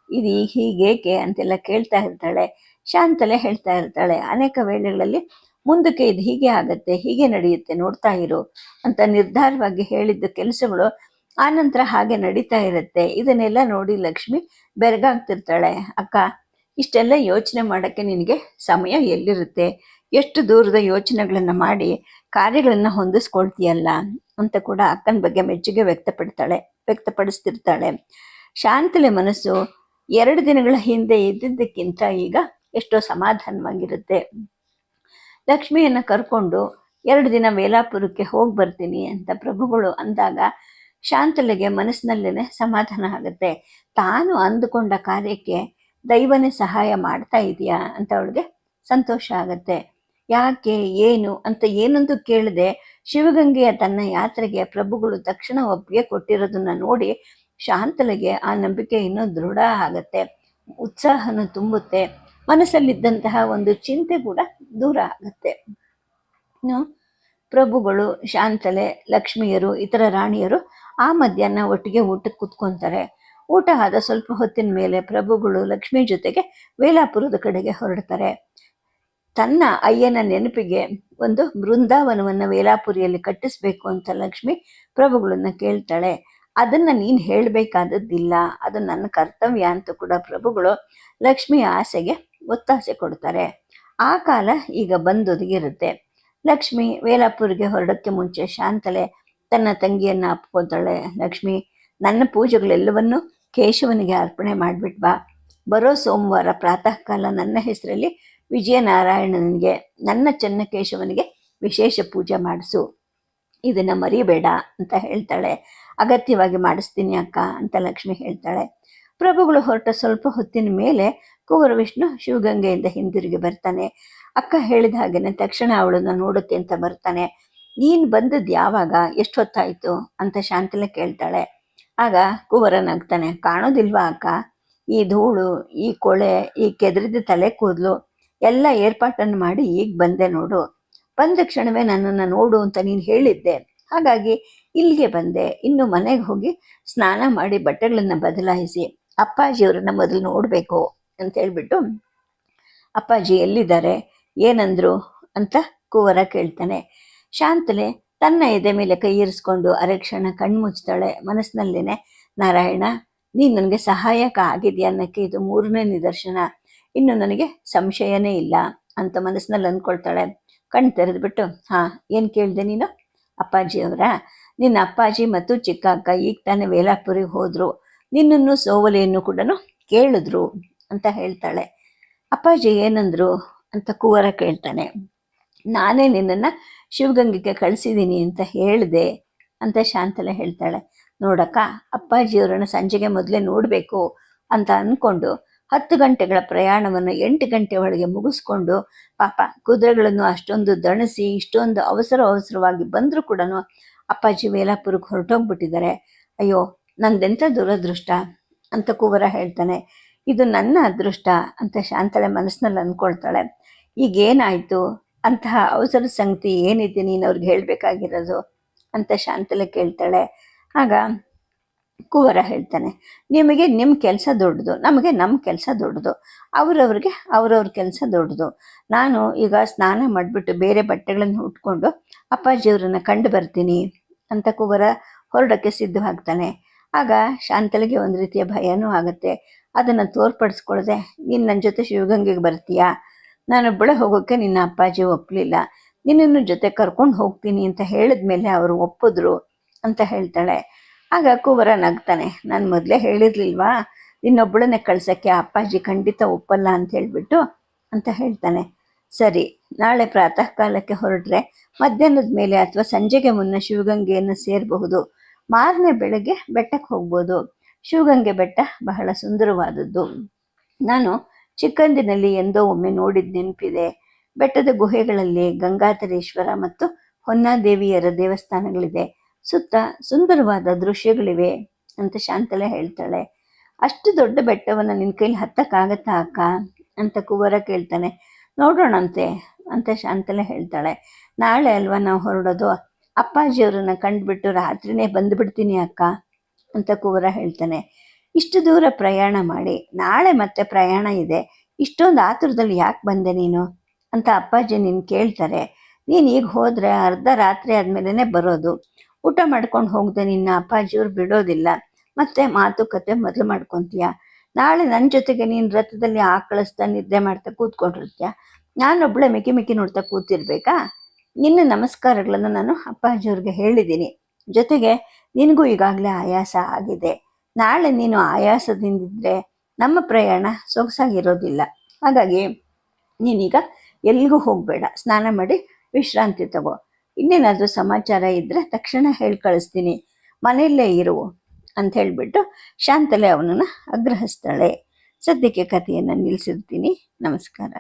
ಇದು ಹೀಗೇಕೆ ಅಂತೆಲ್ಲ ಕೇಳ್ತಾ ಇರ್ತಾಳೆ. ಶಾಂತಲೆ ಹೇಳ್ತಾ ಇರ್ತಾಳೆ, ಅನೇಕ ವೇಳೆಗಳಲ್ಲಿ ಮುಂದಕ್ಕೆ ಇದು ಹೀಗೆ ಆಗತ್ತೆ, ಹೀಗೆ ನಡೆಯುತ್ತೆ, ನೋಡ್ತಾ ಇರು ಅಂತ ನಿರ್ಧಾರವಾಗಿ ಹೇಳಿದ್ದ ಕೆಲಸಗಳು ಆನಂತರ ಹಾಗೆ ನಡೀತಾ ಇರುತ್ತೆ. ಇದನ್ನೆಲ್ಲ ನೋಡಿ ಲಕ್ಷ್ಮಿ ಬೆರಗಾಗ್ತಿರ್ತಾಳೆ. ಅಕ್ಕ, ಇಷ್ಟೆಲ್ಲ ಯೋಚನೆ ಮಾಡೋಕ್ಕೆ ನಿನಗೆ ಸಮಯ ಎಲ್ಲಿರುತ್ತೆ, ಎಷ್ಟು ದೂರದ ಯೋಚನೆಗಳನ್ನು ಮಾಡಿ ಕಾರ್ಯಗಳನ್ನು ಹೊಂದಿಸ್ಕೊಳ್ತೀಯಲ್ಲ ಅಂತ ಕೂಡ ಅಕ್ಕನ ಬಗ್ಗೆ ಮೆಚ್ಚುಗೆ ವ್ಯಕ್ತಪಡಿಸ್ತಿರ್ತಾಳೆ. ಶಾಂತಲೆ ಮನಸ್ಸು 2 ದಿನಗಳ ಹಿಂದೆ ಇದ್ದಿದ್ದಕ್ಕಿಂತ ಈಗ ಎಷ್ಟೋ ಸಮಾಧಾನವಾಗಿರುತ್ತೆ. ಲಕ್ಷ್ಮಿಯನ್ನು ಕರ್ಕೊಂಡು 2 ದಿನ ವೇಲಾಪುರಕ್ಕೆ ಹೋಗಿ ಬರ್ತೀನಿ ಅಂತ ಪ್ರಭುಗಳು ಅಂದಾಗ ಶಾಂತಲೆಗೆ ಮನಸ್ಸಿನಲ್ಲೇನೆ ಸಮಾಧಾನ ಆಗುತ್ತೆ. ತಾನು ಅಂದುಕೊಂಡ ಕಾರ್ಯಕ್ಕೆ ದೈವನೇ ಸಹಾಯ ಮಾಡ್ತಾ ಇದೆಯಾ ಅಂತ ಅವಳಿಗೆ ಸಂತೋಷ ಆಗತ್ತೆ. ಯಾಕೆ, ಏನು ಅಂತ ಏನೊಂದು ಕೇಳದೆ ಶಿವಗಂಗೆಯ ತನ್ನ ಯಾತ್ರೆಗೆ ಪ್ರಭುಗಳು ತಕ್ಷಣ ಒಪ್ಪಿಗೆ ಕೊಟ್ಟಿರೋದನ್ನ ನೋಡಿ ಶಾಂತಲೆಗೆ ಆ ನಂಬಿಕೆ ಇನ್ನೂ ದೃಢ ಆಗತ್ತೆ, ಉತ್ಸಾಹನ ತುಂಬುತ್ತೆ. ಮನಸ್ಸಲ್ಲಿದ್ದಂತಹ ಒಂದು ಚಿಂತೆ ಕೂಡ ದೂರ ಆಗತ್ತೆ. ಪ್ರಭುಗಳು, ಶಾಂತಲೆ, ಲಕ್ಷ್ಮಿಯರು, ಇತರ ರಾಣಿಯರು ಆ ಮಧ್ಯಾಹ್ನ ಒಟ್ಟಿಗೆ ಊಟಕ್ಕೆ ಕೂತ್ಕೊಂತಾರೆ. ಊಟ ಆದ ಸ್ವಲ್ಪ ಹೊತ್ತಿನ ಮೇಲೆ ಪ್ರಭುಗಳು ಲಕ್ಷ್ಮಿ ಜೊತೆಗೆ ವೇಲಾಪುರದ ಕಡೆಗೆ ಹೊರಡ್ತಾರೆ. ತನ್ನ ಅಯ್ಯನ ನೆನಪಿಗೆ ಒಂದು ಬೃಂದಾವನವನ್ನು ವೇಲಾಪುರಿಯಲ್ಲಿ ಕಟ್ಟಿಸ್ಬೇಕು ಅಂತ ಲಕ್ಷ್ಮಿ ಪ್ರಭುಗಳನ್ನ ಕೇಳ್ತಾಳೆ. ಅದನ್ನ ನೀನು ಹೇಳಬೇಕಾದದ್ದಿಲ್ಲ, ಅದು ನನ್ನ ಕರ್ತವ್ಯ ಅಂತ ಕೂಡ ಪ್ರಭುಗಳು ಲಕ್ಷ್ಮಿಯ ಆಸೆಗೆ ಒತ್ತಾಸೆ ಕೊಡ್ತಾರೆ. ಆ ಕಾಲ ಈಗ ಬಂದೊದಗಿರುತ್ತೆ. ಲಕ್ಷ್ಮಿ ವೇಲಾಪುರಿಗೆ ಹೊರಡೋಕ್ಕೆ ಮುಂಚೆ ಶಾಂತಲೆ ತನ್ನ ತಂಗಿಯನ್ನ ಅಪ್ಕೊತಾಳೆ. ಲಕ್ಷ್ಮಿ, ನನ್ನ ಪೂಜೆಗಳೆಲ್ಲವನ್ನೂ ಕೇಶವನಿಗೆ ಅರ್ಪಣೆ ಮಾಡಿಬಿಟ್ಬಾ. ಬರೋ ಸೋಮವಾರ ಪ್ರಾತಃ ಕಾಲ ನನ್ನ ಹೆಸರಲ್ಲಿ ವಿಜಯನಾರಾಯಣನಿಗೆ, ನನ್ನ ಚೆನ್ನಕೇಶವನಿಗೆ ವಿಶೇಷ ಪೂಜೆ ಮಾಡಿಸು, ಇದನ್ನು ಮರಿಬೇಡ ಅಂತ ಹೇಳ್ತಾಳೆ. ಅಗತ್ಯವಾಗಿ ಮಾಡಿಸ್ತೀನಿ ಅಕ್ಕ ಅಂತ ಲಕ್ಷ್ಮಿ ಹೇಳ್ತಾಳೆ. ಪ್ರಭುಗಳು ಹೊರಟ ಸ್ವಲ್ಪ ಹೊತ್ತಿನ ಮೇಲೆ ಕುವರ ವಿಷ್ಣು ಶಿವಗಂಗೆಯಿಂದ ಹಿಂದಿರುಗಿ ಬರ್ತಾನೆ. ಅಕ್ಕ ಹೇಳಿದ ಹಾಗೇನೆ ತಕ್ಷಣ ಅವಳನ್ನು ನೋಡೋಕ್ಕೆ ಅಂತ ಬರ್ತಾನೆ. ನೀನು ಬಂದದ್ದು ಯಾವಾಗ, ಎಷ್ಟು ಹೊತ್ತಾಯಿತು ಅಂತ ಶಾಂತಲೆ ಕೇಳ್ತಾಳೆ. ಆಗ ಕುವರನಾಗ್ತಾನೆ, ಕಾಣೋದಿಲ್ವಾ ಅಕ್ಕ, ಈ ಧೂಳು, ಈ ಕೊಳೆ, ಈ ಕೆದರಿದ ತಲೆ ಕೂದಲು ಎಲ್ಲ ಏರ್ಪಾಟನ್ನು ಮಾಡಿ ಈಗ ಬಂದೆ ನೋಡು. ಬಂದ ಕ್ಷಣವೇ ನನ್ನನ್ನು ನೋಡು ಅಂತ ನೀನು ಹೇಳಿದ್ದೆ, ಹಾಗಾಗಿ ಇಲ್ಲಿಗೆ ಬಂದೆ. ಇನ್ನು ಮನೆಗೆ ಹೋಗಿ ಸ್ನಾನ ಮಾಡಿ ಬಟ್ಟೆಗಳನ್ನು ಬದಲಾಯಿಸಿ ಅಪ್ಪಾಜಿಯವರನ್ನ ಮೊದಲು ನೋಡಬೇಕು ಅಂತ ಹೇಳ್ಬಿಟ್ಟು, ಅಪ್ಪಾಜಿ ಎಲ್ಲಿದ್ದಾರೆ, ಏನಂದ್ರು ಅಂತ ಕುವರ ಕೇಳ್ತಾನೆ. ಶಾಂತಲೆ ತನ್ನ ಎದೆ ಮೇಲೆ ಕೈ ಇರಿಸ್ಕೊಂಡು ಅರೆಕ್ಷಣ ಕಣ್ಮುಚ್ತಾಳೆ. ಮನಸ್ಸಿನಲ್ಲೇನೆ, ನಾರಾಯಣ, ನೀನು ನನಗೆ ಸಹಾಯಕ ಆಗಿದೆಯಾ ಅನ್ನೋಕ್ಕೆ ಇದು 3ನೇ ನಿದರ್ಶನ, ಇನ್ನು ನನಗೆ ಸಂಶಯನೇ ಇಲ್ಲ ಅಂತ ಮನಸ್ಸಿನಲ್ಲಿ ಅಂದ್ಕೊಳ್ತಾಳೆ. ಕಣ್ಣು ತೆರೆದ್ಬಿಟ್ಟು, ಏನು ಕೇಳಿದೆ ನೀನು? ಅಪ್ಪಾಜಿಯವರ, ನಿನ್ನ ಅಪ್ಪಾಜಿ ಮತ್ತು ಚಿಕ್ಕ ಅಕ್ಕ ಈಗ ತಾನೇ ವೇಲಾಪುರಿಗೆ ಹೋದ್ರು, ನಿನ್ನನ್ನು ಸೋವಲೆಯನ್ನು ಕೂಡ ಕೇಳಿದ್ರು ಅಂತ ಹೇಳ್ತಾಳೆ. ಅಪ್ಪಾಜಿ ಏನಂದ್ರು ಅಂತ ಕುವರ ಕೇಳ್ತಾನೆ. ನಾನೇ ನಿನ್ನನ್ನು ಶಿವಗಂಗೆಗೆ ಕಳಿಸಿದ್ದೀನಿ ಅಂತ ಹೇಳಿದೆ ಅಂತ ಶಾಂತಲೆ ಹೇಳ್ತಾಳೆ. ನೋಡಕ್ಕ, ಅಪ್ಪಾಜಿಯವರನ್ನು ಸಂಜೆಗೆ ಮೊದಲೇ ನೋಡಬೇಕು ಅಂತ ಅಂದ್ಕೊಂಡು 10 ಗಂಟೆಗಳ ಪ್ರಯಾಣವನ್ನು 8 ಗಂಟೆ ಒಳಗೆ ಮುಗಿಸ್ಕೊಂಡು, ಪಾಪ ಕುದುರೆಗಳನ್ನು ಅಷ್ಟೊಂದು ದಣಿಸಿ ಇಷ್ಟೊಂದು ಅವಸರವಾಗಿ ಬಂದರೂ ಕೂಡ ಅಪ್ಪಾಜಿ ವೇಲಾಪುರಕ್ಕೆ ಹೊರಟೋಗ್ಬಿಟ್ಟಿದ್ದಾರೆ. ಅಯ್ಯೋ, ನಂದೆಂಥ ದುರದೃಷ್ಟ ಅಂತ ಕುವರ ಹೇಳ್ತಾನೆ. ಇದು ನನ್ನ ಅದೃಷ್ಟ ಅಂತ ಶಾಂತಲೆ ಮನಸ್ಸಿನಲ್ಲಿ ಅಂದ್ಕೊಳ್ತಾಳೆ. ಈಗೇನಾಯಿತು, ಅಂತಹ ಅವಸರದ ಸಂಗತಿ ಏನಿದೆ ನೀನು ಅವ್ರಿಗೆ ಹೇಳಬೇಕಾಗಿರೋದು ಅಂತ ಶಾಂತಲೆ ಕೇಳ್ತಾಳೆ. ಆಗ ಕುವರ ಹೇಳ್ತಾನೆ, ನಿಮಗೆ ನಿಮ್ಮ ಕೆಲಸ ದೊಡ್ಡದು, ನಮಗೆ ನಮ್ಮ ಕೆಲಸ ದೊಡ್ಡದು, ಅವ್ರವ್ರಿಗೆ ಅವ್ರವ್ರ ಕೆಲಸ ದೊಡ್ಡದು. ನಾನು ಈಗ ಸ್ನಾನ ಮಾಡಿಬಿಟ್ಟು ಬೇರೆ ಬಟ್ಟೆಗಳನ್ನು ಉಟ್ಕೊಂಡು ಅಪ್ಪಾಜಿಯವರನ್ನು ಕಂಡು ಬರ್ತೀನಿ ಅಂತ ಕುವರ ಹೊರಡೋಕ್ಕೆ ಸಿದ್ಧವಾಗ್ತಾನೆ. ಆಗ ಶಾಂತಲೆಗೆ ಒಂದು ರೀತಿಯ ಭಯನೂ ಆಗುತ್ತೆ. ಅದನ್ನು ತೋರ್ಪಡಿಸ್ಕೊಳ್ಳದೆ, ನೀನು ನನ್ನ ಜೊತೆ ಶಿವಗಂಗೆಗೆ ಬರ್ತೀಯಾ, ನಾನೊಬ್ಬಳೆ ಹೋಗೋಕ್ಕೆ ನಿನ್ನ ಅಪ್ಪಾಜಿ ಒಪ್ಪಲಿಲ್ಲ, ನಿನ್ನನ್ನು ಜೊತೆ ಕರ್ಕೊಂಡು ಹೋಗ್ತೀನಿ ಅಂತ ಹೇಳಿದ್ಮೇಲೆ ಅವರು ಒಪ್ಪಿದ್ರು ಅಂತ ಹೇಳ್ತಾಳೆ. ಆಗ ಕುವರ ನಗ್ತಾನೆ. ನಾನು ಮೊದಲೇ ಹೇಳಿರ್ಲಿಲ್ವಾ ಇನ್ನೊಬ್ಬಳನ್ನೇ ಕಳ್ಸೋಕ್ಕೆ ಅಪ್ಪಾಜಿ ಖಂಡಿತ ಒಪ್ಪಲ್ಲ ಅಂತ ಹೇಳ್ಬಿಟ್ಟು ಅಂತ ಹೇಳ್ತಾನೆ. ಸರಿ, ನಾಳೆ ಪ್ರಾತಃ ಕಾಲಕ್ಕೆ ಹೊರಟ್ರೆ ಮಧ್ಯಾಹ್ನದ ಮೇಲೆ ಅಥವಾ ಸಂಜೆಗೆ ಮುನ್ನ ಶಿವಗಂಗೆಯನ್ನು ಸೇರಬಹುದು. ಮಾರನೇ ಬೆಳಗ್ಗೆ ಬೆಟ್ಟಕ್ಕೆ ಹೋಗ್ಬೋದು. ಶಿವಗಂಗೆ ಬೆಟ್ಟ ಬಹಳ ಸುಂದರವಾದದ್ದು. ನಾನು ಚಿಕ್ಕಂದಿನಲ್ಲಿ ಎಂದೋ ಒಮ್ಮೆ ನೋಡಿದ ನೆನಪಿದೆ. ಬೆಟ್ಟದ ಗುಹೆಗಳಲ್ಲಿ ಗಂಗಾಧರೇಶ್ವರ ಮತ್ತು ಹೊನ್ನಾದೇವಿಯರ ದೇವಸ್ಥಾನಗಳಿದೆ. ಸುತ್ತ ಸುಂದರವಾದ ದೃಶ್ಯಗಳಿವೆ ಅಂತ ಶಾಂತಲೆ ಹೇಳ್ತಾಳೆ. ಅಷ್ಟು ದೊಡ್ಡ ಬೆಟ್ಟವನ್ನು ನಿನ್ನ ಕೈಲಿ ಹತ್ತಕ್ಕಾಗತ್ತಾ ಅಕ್ಕ ಅಂತ ಕುವರ ಕೇಳ್ತಾನೆ. ನೋಡೋಣಂತೆ ಅಂತ ಶಾಂತಲೆ ಹೇಳ್ತಾಳೆ. ನಾಳೆ ಅಲ್ವಾ ನಾವು ಹೊರಡೋದು, ಅಪ್ಪಾಜಿಯವ್ರನ್ನ ಕಂಡುಬಿಟ್ಟು ರಾತ್ರಿನೇ ಬಂದುಬಿಡ್ತೀನಿ ಅಕ್ಕ ಅಂತ ಕುವರ ಹೇಳ್ತಾನೆ. ಇಷ್ಟು ದೂರ ಪ್ರಯಾಣ ಮಾಡಿ ನಾಳೆ ಮತ್ತೆ ಪ್ರಯಾಣ ಇದೆ, ಇಷ್ಟೊಂದು ಆತುರದಲ್ಲಿ ಯಾಕೆ ಬಂದೆ ನೀನು ಅಂತ ಅಪ್ಪಾಜಿ ನೀನು ಕೇಳ್ತಾರೆ. ನೀನು ಈಗ ಹೋದರೆ ಅರ್ಧ ರಾತ್ರಿ ಆದಮೇಲೆ ಬರೋದು. ಊಟ ಮಾಡ್ಕೊಂಡು ಹೋಗದೆ ನಿನ್ನ ಅಪ್ಪಾಜಿಯವ್ರು ಬಿಡೋದಿಲ್ಲ. ಮತ್ತೆ ಮಾತುಕತೆ ಮೊದಲು ಮಾಡ್ಕೊತೀಯ. ನಾಳೆ ನನ್ನ ಜೊತೆಗೆ ನೀನು ರಥದಲ್ಲಿ ಆಕಳಿಸ್ತಾ ನಿದ್ದೆ ಮಾಡ್ತಾ ಕೂತ್ಕೊಂಡಿರ್ತೀಯ. ನಾನೊಬ್ಬಳೆ ಮಿಕ್ಕಿ ಮಿಕ್ಕಿ ನೋಡ್ತಾ ಕೂತಿರ್ಬೇಕಾ? ನಿನ್ನ ನಮಸ್ಕಾರಗಳನ್ನು ನಾನು ಅಪ್ಪಾಜಿಯವ್ರಿಗೆ ಹೇಳಿದ್ದೀನಿ. ಜೊತೆಗೆ ನಿನಗೂ ಈಗಾಗಲೇ ಆಯಾಸ ಆಗಿದೆ. ನಾಳೆ ನೀನು ಆಯಾಸದಿಂದಿದ್ರೆ ನಮ್ಮ ಪ್ರಯಾಣ ಸೊಗಸಾಗಿರೋದಿಲ್ಲ. ಹಾಗಾಗಿ ನೀನೀಗ ಎಲ್ಲಿಗೂ ಹೋಗಬೇಡ, ಸ್ನಾನ ಮಾಡಿ ವಿಶ್ರಾಂತಿ ತಗೋ. ಇನ್ನೇನಾದರೂ ಸಮಾಚಾರ ಇದ್ದರೆ ತಕ್ಷಣ ಹೇಳಿ ಕಳಿಸ್ತೀನಿ, ಮನೆಯಲ್ಲೇ ಇರು ಅಂತ ಹೇಳಿಬಿಟ್ಟು ಶಾಂತಲೆ ಅವನನ್ನು ಆಗ್ರಹಿಸ್ತಾಳೆ. ಸದ್ಯಕ್ಕೆ ಕಥೆಯನ್ನು ನಿಲ್ಲಿಸಿರ್ತೀನಿ. ನಮಸ್ಕಾರ.